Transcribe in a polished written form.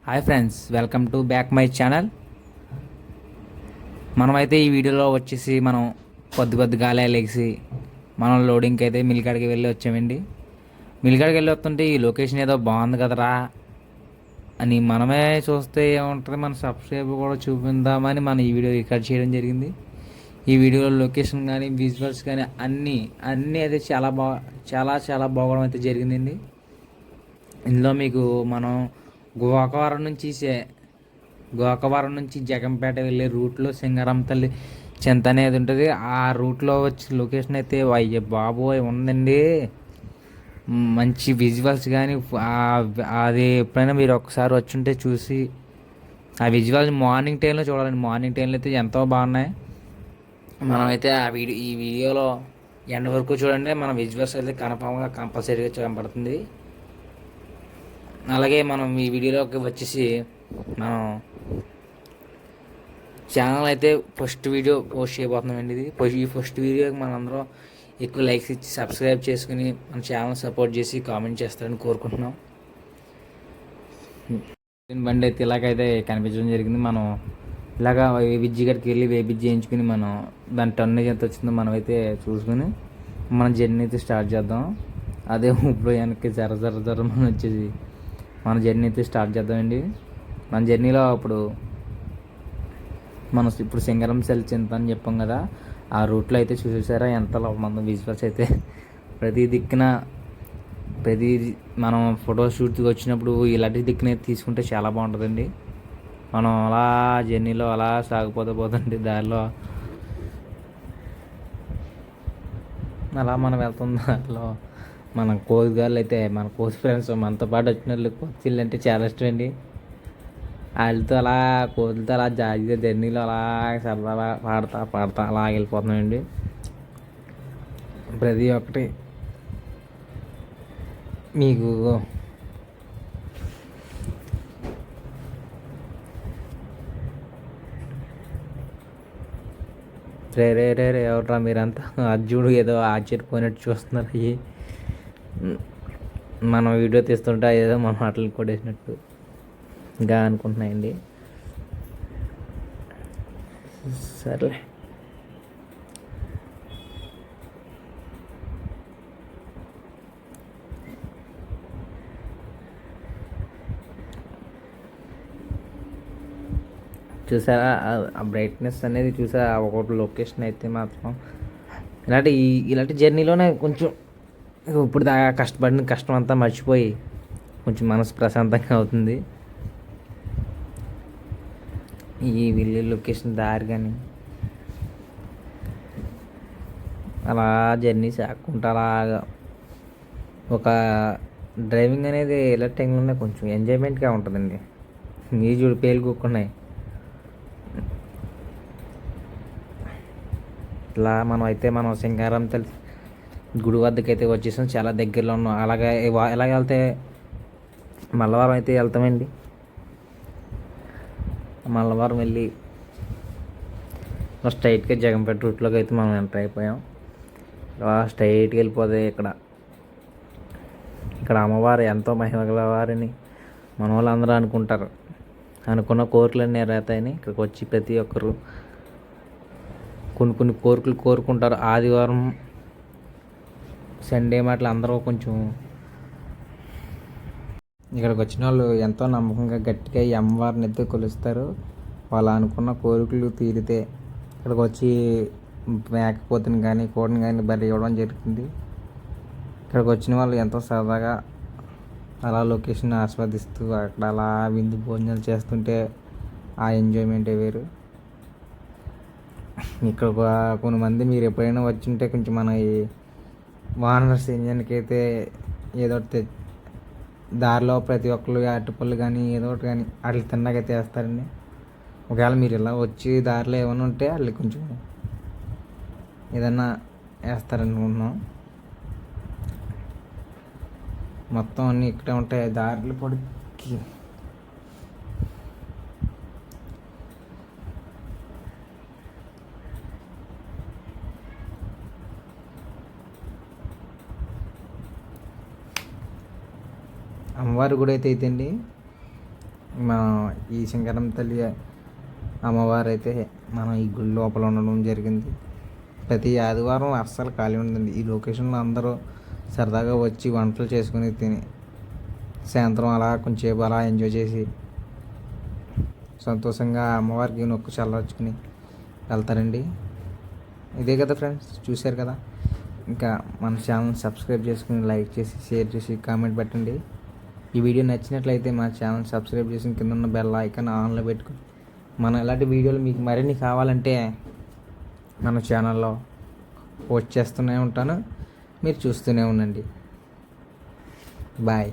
Hi friends, welcome to back my channel. మనమైతే ఈ వీడియోలో వచ్చేసి మనం కొద్దిగాలే లెగిసి మనం లోడింగ్కి అయితే మిల్కాడికి వెళ్ళి వచ్చామండి. మిల్కాడికి వెళ్ళి వస్తుంటే ఈ లొకేషన్ ఏదో బాగుంది కదరా అని మనమే చూస్తే ఏముంటుంది, మన సబ్స్క్రైబర్ కూడా చూపిందామని మనం ఈ వీడియో రికార్డ్ చేయడం జరిగింది. ఈ వీడియోలో లొకేషన్ కానీ విజువల్స్ కానీ అన్నీ అన్నీ అయితే చాలా బాగోవడం అయితే జరిగిందండి. ఇందులో మీకు మనం గోకవరం నుంచి జగంపేట వెళ్ళే రూట్లో సింగారం తల్లి చెంత అనేది ఉంటుంది. ఆ రూట్లో వచ్చి లొకేషన్ అయితే అయ్యే బాబోయ్ ఉందండి. మంచి విజువల్స్ కానీ అది ఎప్పుడైనా మీరు ఒకసారి వచ్చుంటే చూసి ఆ విజువల్స్ మార్నింగ్ టైంలో చూడాలండి. మార్నింగ్ టైంలో అయితే ఎంతో బాగున్నాయి. మనమైతే ఈ వీడియోలో ఎండ్ వరకు చూడండి. మన విజువల్స్ అయితే కన్ఫామ్గా కంపల్సరీగా కనపడుతుంది. అలాగే మనం ఈ వీడియోలోకి వచ్చేసి మనం ఛానల్ అయితే ఫస్ట్ వీడియో పోస్ట్ చేయబోతున్నామండి. ఈ ఫస్ట్ వీడియోకి మనందరం ఎక్కువ లైక్స్ ఇచ్చి సబ్స్క్రైబ్ చేసుకుని మన ఛానల్ సపోర్ట్ చేసి కామెంట్ చేస్తారని కోరుకుంటున్నాం. బండి అయితే ఇలాగైతే కనిపించడం జరిగింది. మనం ఇలాగా వేబిజ్జి గడికి వెళ్ళి వేబిజ్జి చేయించుకుని మనం దాని టన్నేజ్ ఎంత వచ్చిందో మనం అయితే చూసుకుని మన జర్నీ అయితే స్టార్ట్ చేద్దాం. అదే ఇప్పుడు వెనక్కి జర మనం వచ్చేసి మన జర్నీ అయితే స్టార్ట్ చేద్దామండి. మన జర్నీలో మనం ఇప్పుడు సింగరం సెల్ చింత అని చెప్పాం కదా, ఆ రూట్లో అయితే చూసేసారా ఎంత మంది విజువల్స్ అయితే ప్రతి మనం ఫోటో షూట్కి వచ్చినప్పుడు ఇలాంటి దిక్కున తీసుకుంటే చాలా బాగుంటుందండి. మనం అలా జర్నీలో అలా సాగిపోతుంటే దారిలో అలా మనం వెళ్తున్న దారిలో మన కోతిగాళ్ళు అయితే మన కోతి ఫ్రెండ్స్ మనతో పాటు వచ్చిన వాళ్ళు కోతిళ్ళు అంటే చాలా ఇష్టం అండి. వాళ్ళతో అలా కోతులతో అలా జాగ్రత్త జర్నీలో అలా సరదా పాడతా అలా వెళ్ళిపోతున్నామండి. ప్రతి ఒక్కటి మీకు రే ఎవరా మీరంతా అర్జునుడు ఏదో ఆశ్చర్యపోయినట్టు చూస్తున్నారు. అయ్యి మనం వీడియో తీస్తుంటే ఏదో మన మాటలు కొట్టేసినట్టు ఇంకా అనుకుంటున్నాయండి. సర్లే, చూసారా ఆ బ్రైట్నెస్ అనేది చూసారా. ఒక లొకేషన్ అయితే మాత్రం ఇలాంటి జర్నీలోనే కొంచెం ఇప్పుడు దాకా కష్టపడిన కష్టం అంతా మర్చిపోయి కొంచెం మనసు ప్రశాంతంగా అవుతుంది. ఈ వెళ్ళే లొకేషన్ దారి కానీ అలా జర్నీ సాక్కుంటా అలాగా ఒక డ్రైవింగ్ అనేది ఇలా టైంలోనే కొంచెం ఎంజాయ్మెంట్గా ఉంటుందండి. మీరు చూడు పేలుకున్నాయి. ఇట్లా మనం సింగారం తెలిసి గుడి వద్దకు అయితే వచ్చేసాం. చాలా దగ్గరలో ఉన్నాం. ఎలాగ వెళ్తే మల్లవరం అయితే వెళ్తామండి. మల్లవరం వెళ్ళి స్ట్రైట్గా జగంపేట రూట్లోకి అయితే మనం ఎంటర్ అయిపోయాం. స్ట్రైట్గా వెళ్ళిపోతే ఇక్కడ అమ్మవారు ఎంతో మహిమగల వారిని మన వాళ్ళందరూ అనుకుంటారు. అనుకున్న కోరికలన్నీ నెరవేరుతాయని ఇక్కడికి వచ్చి ప్రతి ఒక్కరు కొన్ని కోరికలు కోరుకుంటారు. ఆదివారం సండే మాటలు అందరూ కొంచెం ఇక్కడికి వచ్చిన వాళ్ళు ఎంతో నమ్మకంగా గట్టిగా ఈ అమ్మవారిని అయితే కొలుస్తారు. వాళ్ళు అనుకున్న కోరికలు తీరితే ఇక్కడికి వచ్చి మేకపోతుని కానీ కోడిని కానీ బలి ఇవ్వడం జరుగుతుంది. ఇక్కడికి వచ్చిన వాళ్ళు ఎంతో సరదాగా అలా లొకేషన్ ఆస్వాదిస్తూ అక్కడ అలా విందు భోజనాలు చేస్తుంటే ఆ ఎంజాయ్మెంటే వేరు. ఇక్కడ కొంతమంది మీరు ఎప్పుడైనా వచ్చుంటే కొంచెం మన ఈ వానరస్ ఇంజన్కి అయితే ఏదో ఒకటి దారిలో ప్రతి ఒక్కరు అరటిపళ్ళు కానీ ఏదో ఒకటి కానీ వాటికి తిన్నాకైతే వేస్తారండి. ఒకవేళ మీరు ఇలా వచ్చి దారిలో ఏమైనా ఉంటే వాళ్ళు కొంచెం ఏదన్నా వేస్తారనుకుంటున్నాం. మొత్తం అన్నీ ఇక్కడే ఉంటాయి దారిలో పొడికి. అమ్మవారి గుడి అయితే అండి మన ఈ సింగారం తల్లి అమ్మవారు అయితే మనం ఈ గుడి లోపల ఉండడం జరిగింది. ప్రతి ఆదివారం అస్సలు ఖాళీ ఉందండి. ఈ లొకేషన్లో అందరూ సరదాగా వచ్చి వంటలు చేసుకుని తిని సాయంత్రం అలా కొంచెంసేపు అలా ఎంజాయ్ చేసి సంతోషంగా అమ్మవారికి నొక్కు చల్లవచ్చుకుని వెళ్తారండి. ఇదే కదా ఫ్రెండ్స్, చూశారు కదా. ఇంకా మన ఛానల్ సబ్స్క్రైబ్ చేసుకుని లైక్ చేసి షేర్ చేసి కామెంట్ పెట్టండి. ఈ వీడియో నచ్చినట్లయితే మా ఛానల్ సబ్స్క్రైబ్ చేసి కింద ఉన్న బెల్ ఐకాన్ ఆన్లో పెట్టుకుని మన ఇలాంటి వీడియోలు మీకు మరిన్ని కావాలంటే మన ఛానల్లో పోస్ట్ చేస్తూనే ఉంటాను. మీరు చూస్తూనే ఉండండి. బాయ్.